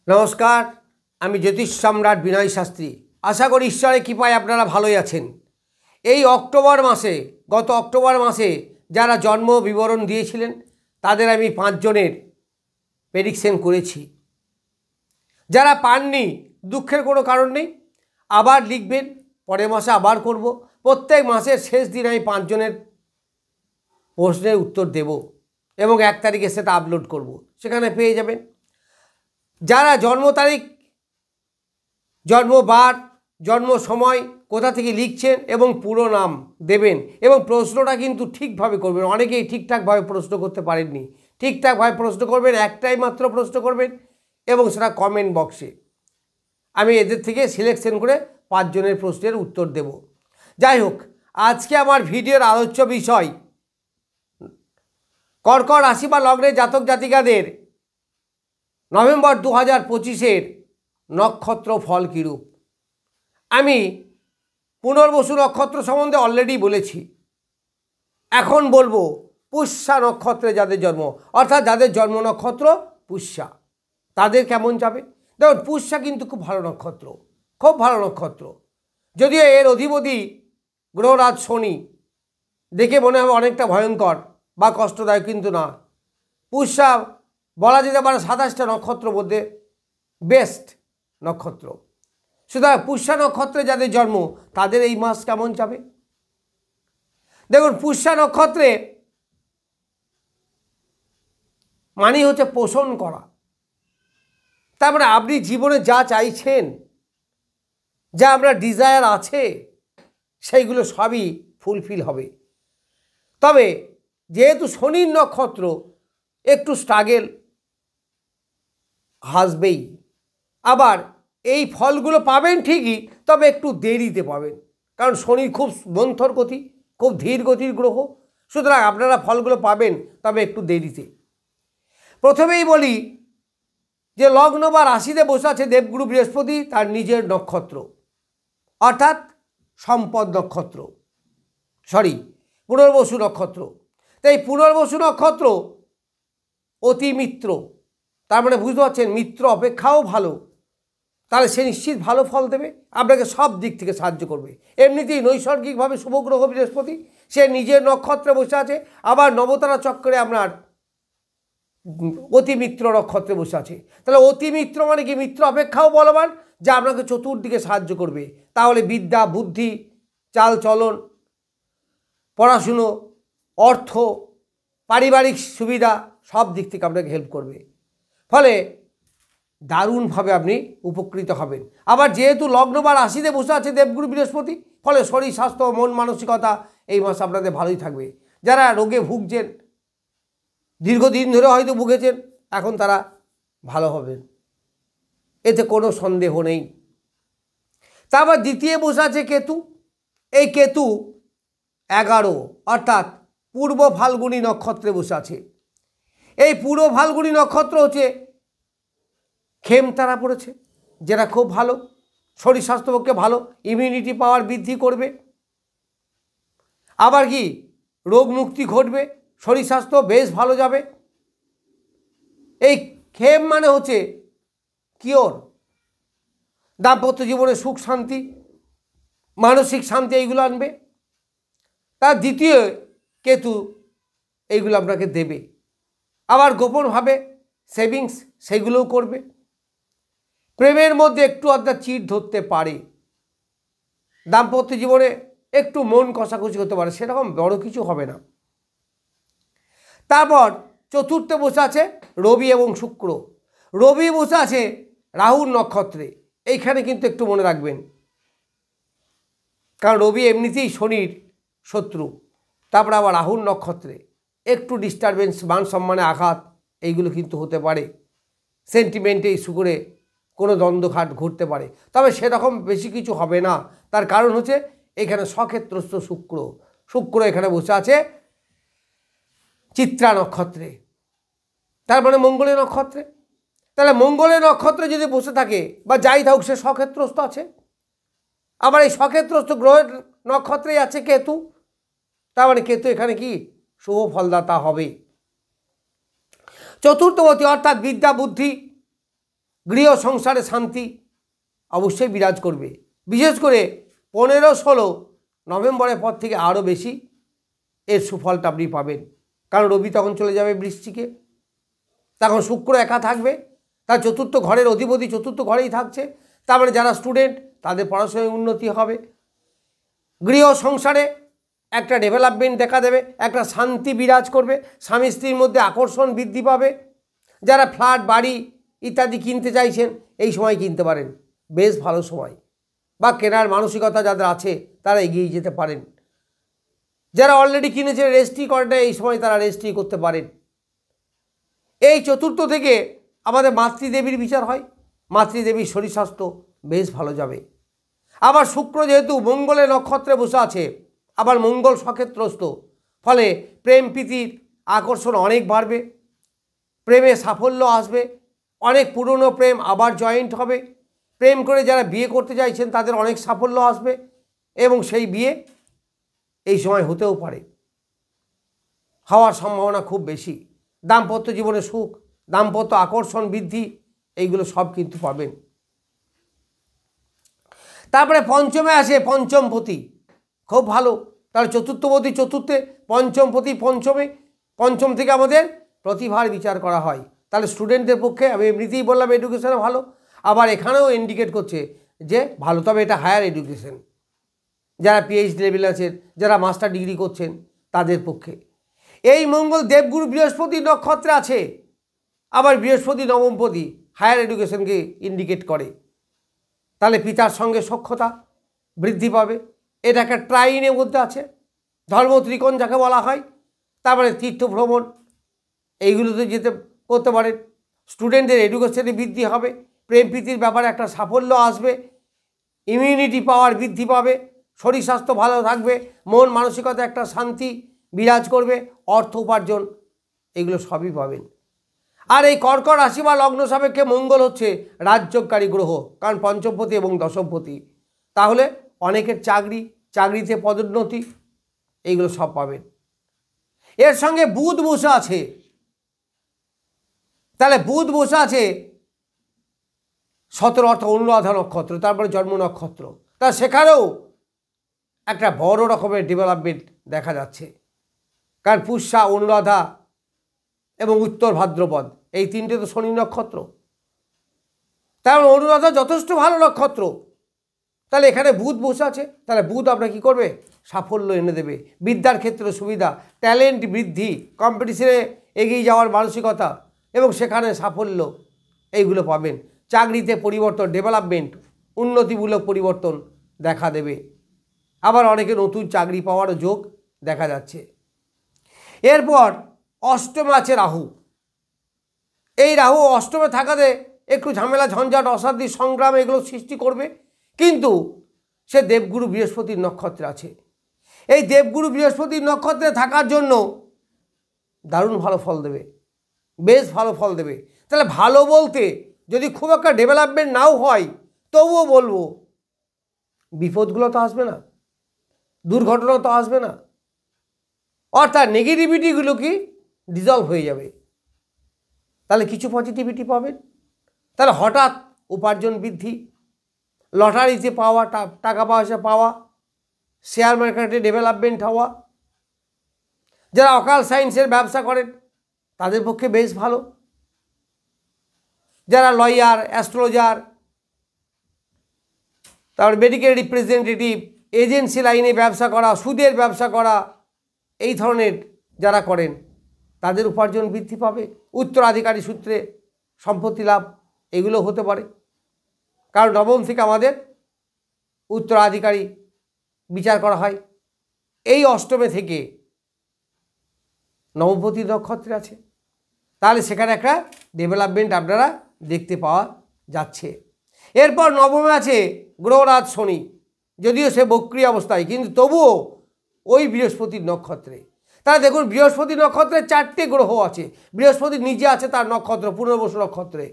নমস্কার, আমি জ্যোতিষ সম্রাট বিনয় শাস্ত্রী। আশা করি ঈশ্বরের কৃপায় আপনারা ভালোই আছেন। এই অক্টোবর মাসে, গত অক্টোবর মাসে যারা জন্ম বিবরণ দিয়েছিলেন তাদের আমি 5 জনের প্রেডিকশন করেছি। যারা পাননি দুঃখের কোনো কারণ নেই, আবার লিখবেন, পরের মাসে আবার করব। প্রত্যেক মাসের শেষ দিন আমি 5 জনের প্রশ্নের উত্তর দেব এবং 1 তারিখে সেটা আপলোড করব, সেখানে পেয়ে যাবেন। যারা জন্ম তারিখ, জন্মবার, জন্ম সময় কোথা থেকে লিখছেন এবং পুরো নাম দেবেন এবং প্রশ্নটা কিন্তু ঠিকভাবে করবেন। অনেকেই ঠিকঠাকভাবে প্রশ্ন করতে পারেননি। ঠিকঠাকভাবে প্রশ্ন করবেন, একটাই মাত্র প্রশ্ন করবেন এবং সেটা কমেন্ট বক্সে। আমি এদের থেকে সিলেকশন করে 5 জনের প্রশ্নের উত্তর দেব। যাই হোক, আজকে আমার ভিডিওর আলোচ্য বিষয় কর্কট রাশি বা লগ্নের জাতক জাতিকাদের নভেম্বর 2025-এর নক্ষত্র ফল কীরূপ। আমি পুনর্বসু নক্ষত্র সম্বন্ধে অলরেডি বলেছি। এখন বলবো পুষ্যা নক্ষত্রে যাদের জন্ম, অর্থাৎ যাদের জন্ম নক্ষত্র পুষ্যা, তাদের কেমন যাবে। দেখুন, পুষ্যা কিন্তু খুব ভালো নক্ষত্র, খুব ভালো নক্ষত্র। যদিও এর অধিপতি গ্রহরাজ শনি, দেখে মনে হবে অনেকটা ভয়ঙ্কর বা কষ্টদায়ক, কিন্তু না। পুষ্যা বলা যেতে পারে 27টা নক্ষত্রের মধ্যে বেস্ট নক্ষত্র। সুতরাং পুষ্যা নক্ষত্রে যাদের জন্ম তাদের এই মাস কেমন যাবে। দেখুন, পুষ্যা নক্ষত্রে মানে হচ্ছে পোষণ করা। তার মানে আপনি জীবনে যা চাইছেন, যা আপনার ডিজায়ার আছে, সেইগুলো সবই ফুলফিল হবে। তবে যেহেতু শনির নক্ষত্র, একটু স্ট্রাগেল আসবেই। আবার এই ফলগুলো পাবেন ঠিকই, তবে একটু দেরিতে পাবেন, কারণ শনি খুব মন্থর গতি, খুব ধীর গতির গ্রহ। সুতরাং আপনারা ফলগুলো পাবেন, তবে একটু দেরিতে। প্রথমেই বলি যে লগ্ন বা রাশিতে বসে আছে দেবগুরু বৃহস্পতি, তার নিজের নক্ষত্র, অর্থাৎ সম্পদ নক্ষত্র, পুনর্বসু নক্ষত্র। তাই পুনর্বসু নক্ষত্র অতি মিত্র, তার মানে বুঝতে পারছেন মিত্র অপেক্ষাও ভালো। তাহলে সে নিশ্চিত ভালো ফল দেবে, আপনাকে সব দিক থেকে সাহায্য করবে। এমনিতেই নৈসর্গিকভাবে শুভগ্রহ বৃহস্পতি, সে নিজের নক্ষত্রে বসে আছে। আবার নবতারা চক্রে আপনার অতি মিত্র নক্ষত্রে বসে আছে। তাহলে অতি মিত্র মানে কি, মিত্র অপেক্ষাও বলবান, যা আপনাকে চতুর্দিকে সাহায্য করবে। তাহলে বিদ্যা, বুদ্ধি, চাল চলন, পড়াশুনো, অর্থ, পারিবারিক সুবিধা, সব দিক থেকে আপনাকে হেল্প করবে। ফলে দারুণভাবে আপনি উপকৃত হবেন। আবার যেহেতু লগ্ন বা রাশিতে বসে আছে দেবগুরু বৃহস্পতি, ফলে শরীর স্বাস্থ্য, মন মানসিকতা এই মাস আপনাদের ভালোই থাকবে। যারা রোগে ভুগছেন, দীর্ঘদিন ধরে হয়তো ভুগেছেন, এখন তারা ভালো হবেন, এতে কোনো সন্দেহ নেই। তারপর দ্বিতীয় বসে আছে কেতু। এই কেতু 11, অর্থাৎ পূর্ব ফাল্গুনী নক্ষত্রে বসে আছে। এই পূর্ব ফাল্গুনী নক্ষত্র হচ্ছে খেম তারা পড়েছে, যেটা খুব ভালো, শরীর স্বাস্থ্য পক্ষে ভালো, ইমিউনিটি পাওয়ার বৃদ্ধি করবে। আবার কি রোগ মুক্তি ঘটবে, শরীর স্বাস্থ্য বেশ ভালো যাবে। এই খেম মানে হচ্ছে কিওর, দাম্পত্য জীবনে সুখ শান্তি, মানসিক শান্তি, এইগুলো আনবে। তার দ্বিতীয় কেতু এইগুলো আপনাকে দেবে। আবার গোপনভাবে সেভিংস সেগুলোও করবে। প্রেমের মধ্যে একটু আধটা চিট ধরতে পারে, দাম্পত্য জীবনে একটু মন কষাকষি হতে পারে, সেরকম বড় কিছু হবে না। তারপর চতুর্থে বসে আছে রবি এবং শুক্র। রবি বসে আছে রাহুর নক্ষত্রে। এইখানে কিন্তু একটু মনে রাখবেন, কারণ রবি এমনিতেই শনির শত্রু। তারপর আবার রাহুর নক্ষত্রে একটু ডিস্টারবেন্স, মান সম্মানে আঘাত, এইগুলো কিন্তু হতে পারে। সেন্টিমেন্টে ইস্যু করে কোনো দ্বন্দ্বঘাট ঘটতে পারে, তবে সেরকম বেশি কিছু হবে না। তার কারণ হচ্ছে এখানে সক্ষেত্রস্থ শুক্র এখানে বসে আছে চিত্রা নক্ষত্রে, তার মানে মঙ্গলের নক্ষত্রে। তাহলে মঙ্গলের নক্ষত্রে যদি বসে থাকে বা যাই থাকুক, সে সক্ষেত্রস্থ আছে। আবার এই সক্ষেত্রস্থ গ্রহের নক্ষত্রেই আছে কেতু, তার মানে কেতু এখানে কি শুভ ফলদাতা হবে। চতুর্থপতি অর্থাৎ বিদ্যা, বুদ্ধি, গৃহ সংসারে শান্তি অবশ্যই বিরাজ করবে। বিশেষ করে 15-16 নভেম্বরের পর থেকে আরও বেশি এর সুফলটা আপনি পাবেন। কারণ রবি তখন চলে যাবে বৃশ্চিকে, তখন শুক্র একা থাকবে, তার চতুর্থ ঘরের অধিপতি চতুর্থ ঘরেই থাকছে। তার মানে যারা স্টুডেন্ট তাদের পড়াশোনায় উন্নতি হবে, গৃহ সংসারে একটা ডেভেলপমেন্ট দেখা দেবে, একটা শান্তি বিরাজ করবে, স্বামী স্ত্রীর মধ্যে আকর্ষণ বৃদ্ধি পাবে। যারা ফ্ল্যাট বাড়ি ইত্যাদি কিনতে চাইছেন এই সময় কিনতে পারেন, বেশ ভালো সময়, বা কেনার মানসিকতা যাদের আছে তারা এগিয়ে যেতে পারেন। যারা অলরেডি কিনেছে রেজিস্ট্রি করেন এই সময় তারা রেজিস্ট্রি করতে পারেন। এই চতুর্থ থেকে আমাদের মাতৃদেবীর বিচার হয়, মাতৃদেবীর শরীর স্বাস্থ্য বেশ ভালো যাবে। আবার শুক্র যেহেতু মঙ্গলের নক্ষত্রে বসে আছে, আবার মঙ্গল সক্ষেত্রস্থ, ফলে প্রেম প্রীতির আকর্ষণ অনেক বাড়বে, প্রেমে সাফল্য আসবে, অনেক পুরনো প্রেম আবার জয়েন্ট হবে, প্রেম করে যারা বিয়ে করতে চাইছেন তাদের অনেক সাফল্য আসবে এবং সেই বিয়ে এই সময় হতেও পারে, হওয়ার সম্ভাবনা খুব বেশি। দাম্পত্য জীবনে সুখ, দাম্পত্য আকর্ষণ বৃদ্ধি এইগুলো সব কিন্তু পাবেন। তারপরে পঞ্চমে আসে পঞ্চমপতি, খুব ভালো। তাহলে চতুর্থপতি চতুর্থে, পঞ্চমপতি পঞ্চমে, পঞ্চম থেকে আমাদের প্রতিভার বিচার করা হয়। তাহলে স্টুডেন্টদের পক্ষে আমি এমনিতেই বললাম এডুকেশনে ভালো, আবার এখানেও ইন্ডিকেট করছে যে ভালো, তবে এটা হায়ার এডুকেশন, যারা পিএইচডি লেভেল আছেন, যারা মাস্টার ডিগ্রি করছেন তাদের পক্ষে। এই মঙ্গল দেবগুরু বৃহস্পতি নক্ষত্রে আছে, আবার বৃহস্পতি নবমপতি, হায়ার এডুকেশনকে ইন্ডিকেট করে। তাহলে পিতার সঙ্গে সখ্যতা বৃদ্ধি পাবে, এটা একটা ট্রাইনের মধ্যে আছে, ধর্ম ত্রিকোণ যাকে বলা হয়। তারপরে তীর্থ ভ্রমণ এইগুলোতে যেতে করতে পারেন, স্টুডেন্টদের এডুকেশনে বৃদ্ধি হবে, প্রেম প্রীতির ব্যাপারে একটা সাফল্য আসবে, ইমিউনিটি পাওয়ার বৃদ্ধি পাবে, শরীর স্বাস্থ্য ভালো থাকবে, মন মানসিকতা একটা শান্তি বিরাজ করবে, অর্থ উপার্জন এগুলো সবই পাবেন। আর এই কর্কট রাশি বা লগ্ন সাপেক্ষে মঙ্গল হচ্ছে রাজযোগকারী গ্রহ, কারণ পঞ্চমপতি এবং দশমপতি। তাহলে অনেকের চাকরিতে পদোন্নতি এইগুলো সব পাবেন। এর সঙ্গে বুধ বসে আছে, তাহলে বুধ বসে আছে 17 অর্থাৎ অনুরাধা নক্ষত্র, তারপরে জন্ম নক্ষত্র, তা সেখানেও একটা বড় রকমের ডেভেলপমেন্ট দেখা যাচ্ছে। কারণ পুষ্যা, অনুরাধা এবং উত্তর ভাদ্রপদ এই তিনটে তো শনি নক্ষত্র, তার অনুরাধা যথেষ্ট ভালো নক্ষত্র। তাহলে এখানে বুধ বসে আছে, তাহলে বুধ আপনার কী করবে? সাফল্য এনে দেবে, বিদ্যার ক্ষেত্রে সুবিধা, ট্যালেন্ট বৃদ্ধি, কম্পিটিশনে এগিয়ে যাওয়ার মানসিকতা এবং সেখানে সাফল্য এইগুলো পাবেন। চাকরিতে পরিবর্তন, ডেভেলপমেন্ট, উন্নতিমূলক পরিবর্তন দেখা দেবে। আবার অনেকে নতুন চাকরি পাওয়ারও যোগ দেখা যাচ্ছে। এরপর অষ্টমে আছে রাহু। এই রাহু অষ্টমে থাকাতে একটু ঝামেলা, ঝঞ্ঝাট, অশান্তি, সংগ্রাম এগুলো সৃষ্টি করবে, কিন্তু সে দেবগুরু বৃহস্পতির নক্ষত্রে আছে। এই দেবগুরু বৃহস্পতির নক্ষত্রে থাকার জন্য দারুণ ভালো ফল দেবে, বেশ ভালো ফল দেবে। তাহলে ভালো বলতে যদি খুব একটা ডেভেলপমেন্ট নাও হয়, তবুও বলবো বিপদগুলো তো আসবে না, দুর্ঘটনা তো আসবে না, অর্থাৎ নেগেটিভিটিগুলো কি ডিজলভ হয়ে যাবে। তাহলে কিছু পজিটিভিটি পাবেন। তাহলে হঠাৎ উপার্জন বৃদ্ধি, লটারিতে পাওয়া টাকা পয়সা পাওয়া, শেয়ার মার্কেটে ডেভেলপমেন্ট হওয়া, যারা অকাল সায়েন্সের ব্যবসা করেন তাদের পক্ষে বেশ ভালো, যারা লয়ার, অ্যাস্ট্রোলজার, তারপর মেডিকেল রিপ্রেজেন্টেটিভ, এজেন্সি লাইনে ব্যবসা করা, সুদের ব্যবসা করা, এই ধরনের যারা করেন তাদের উপার্জন বৃদ্ধি পাবে। উত্তরাধিকারী সূত্রে সম্পত্তি লাভ এগুলো হতে পারে, কারণ নবম থেকে আমাদের উত্তরাধিকারী বিচার করা হয়। এই অষ্টমে থেকে নবমপতি নক্ষত্রে আছে, তাহলে সেখানে একটা ডেভেলপমেন্ট আপনারা দেখতে পাওয়া যাচ্ছে। এরপর নবমে আছে গ্রহরাজ শনি, যদিও সে বক্রী অবস্থায়, কিন্তু তবুও ওই বৃহস্পতির নক্ষত্রে। তাহলে দেখুন বৃহস্পতি নক্ষত্রে 4টে গ্রহ আছে, বৃহস্পতি নিজে আছে তার নক্ষত্র পুনর্বসু নক্ষত্রে।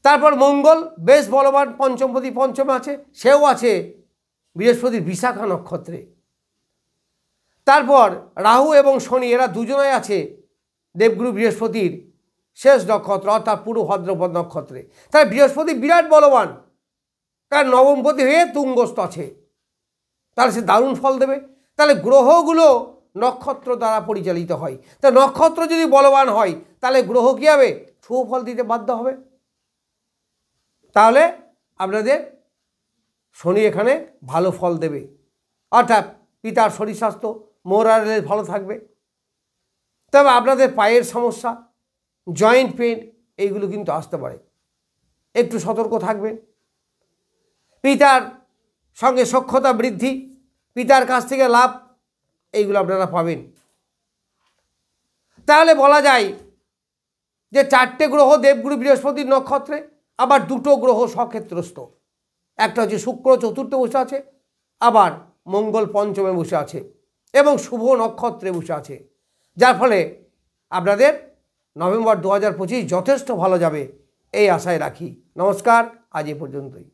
তারপর মঙ্গল বেশ বলবান, পঞ্চমপতি পঞ্চমে আছে, সেও আছে বৃহস্পতির বিশাখা নক্ষত্রে। তারপর রাহু এবং শনি এরা দুজনেই আছে দেবগুরু বৃহস্পতির শেষ নক্ষত্র অর্থাৎ পুরো ভাদ্রপদ নক্ষত্রে। তাহলে বৃহস্পতি বিরাট বলবান, কারণ নবমপতি হয়ে তুঙ্গস্থ আছে, তাহলে সে দারুণ ফল দেবে। তাহলে গ্রহগুলো নক্ষত্র দ্বারা পরিচালিত হয়। তা নক্ষত্র যদি বলবান হয় তাহলে গ্রহ কী হবে? শুভ ফল দিতে বাধ্য হবে। তাহলে আপনাদের শনি এখানে ভালো ফল দেবে, অর্থাৎ পিতার শরীর স্বাস্থ্য মোরালের ভালো থাকবে। তবে আপনাদের পায়ের সমস্যা, জয়েন্ট পেন এইগুলো কিন্তু আসতে পারে, একটু সতর্ক থাকবেন। পিতার সঙ্গে সখ্যতা বৃদ্ধি, পিতার কাছ থেকে লাভ, এইগুলো আপনারা পাবেন। তাহলে বলা যায় যে 4টে গ্রহ দেবগুরু বৃহস্পতির নক্ষত্রে, আবার 2টো গ্রহ স্বক্ষেত্রস্থ। একটা হচ্ছে শুক্র চতুর্থে বসে আছে, আবার মঙ্গল পঞ্চমে বসে আছে এবং শুভ নক্ষত্রে বসে আছে, যার ফলে আপনাদের নভেম্বর 2025 যথেষ্ট ভালো যাবে এই আশায় রাখি। নমস্কার, আজ এ পর্যন্তই।